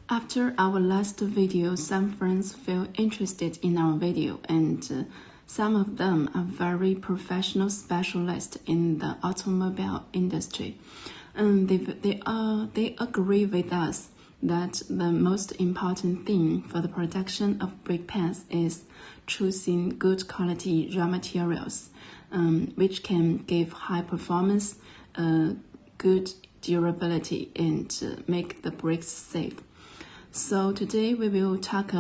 After our last video, some friends feel interested in our video, and some of them are very professional specialists in the automobile industry. And they agree with us that the most important thing for the production of brake pads is choosing good quality raw materials, which can give high performance, good durability, and make the brakes safe. So today we will talk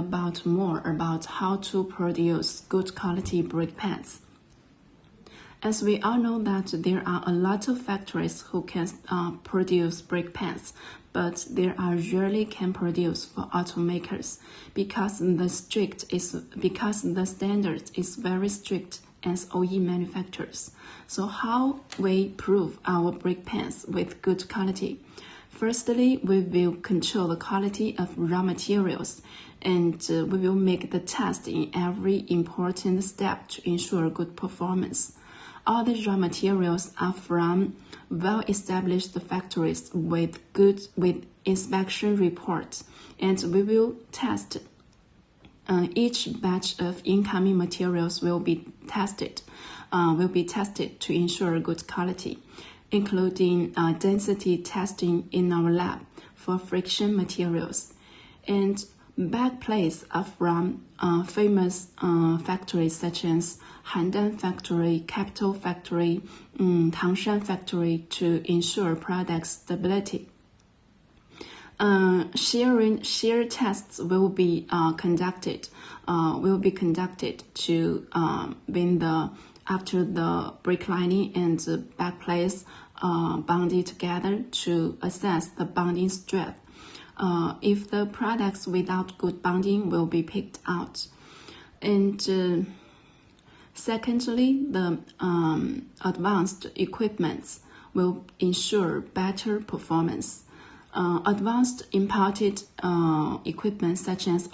more about how to produce good quality brake pads. As we all know that there are a lot of factories who can produce brake pads, but there are rarely can produce for automakers because the standard is very strict as OE manufacturers. So how we prove our brake pads with good quality? Firstly, we will control the quality of raw materials, and we will make the test in every important step to ensure good performance. All the raw materials are from well-established factories with inspection reports, and we will test. Each batch of incoming materials will be tested to ensure good quality, including density testing in our lab for friction materials. And backplates are from famous factories such as Handan Factory, Capital Factory, Tangshan Factory to ensure product stability. Shear tests will be conducted to after the brake lining and the backplates bonded together to assess the bonding strength. If the products without good bonding will be picked out. And secondly, the advanced equipment will ensure better performance. Advanced imported equipment such as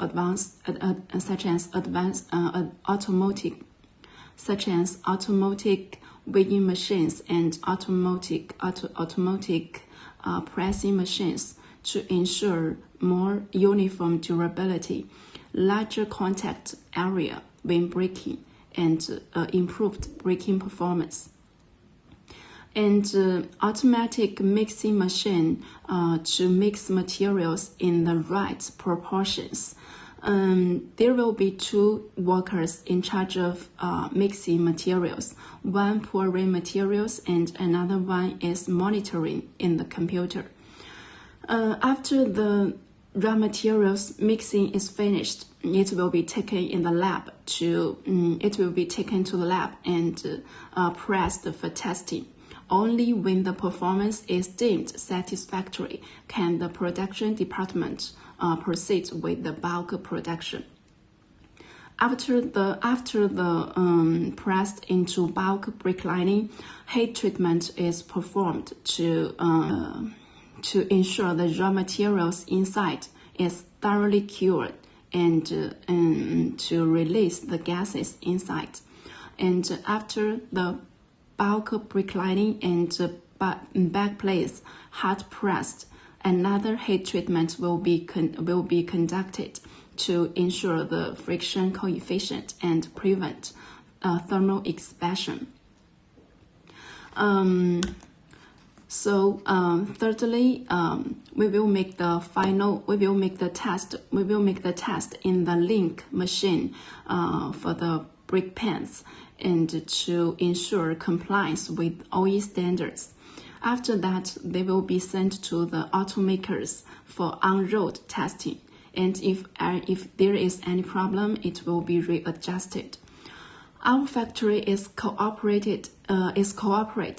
automatic weighing machines and automatic pressing machines to ensure more uniform durability, larger contact area when braking, and improved braking performance. And automatic mixing machine to mix materials in the right proportions. There will be two workers in charge of mixing materials, one pouring materials and another one is monitoring in the computer. After the raw materials mixing is finished, it will be taken to the lab and pressed for testing. Only when the performance is deemed satisfactory can the production department proceed with the bulk production. After the pressed into bulk brake lining, heat treatment is performed to ensure the raw materials inside is thoroughly cured and to release the gases inside. And after the bulk brake lining and backplates hot pressed, another heat treatment will be conducted to ensure the friction coefficient and prevent thermal expansion. Thirdly, we will make the test in the link machine for the brake pads and to ensure compliance with OE standards. After that, they will be sent to the automakers for on-road testing, and if there is any problem, it will be readjusted. Our factory cooperates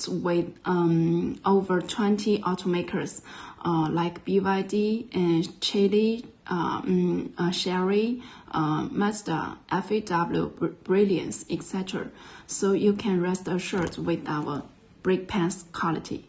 with over 20 automakers like BYD and Chery, Chery, Mazda, FAW, Brilliance, etc. So you can rest assured with our brake pads quality.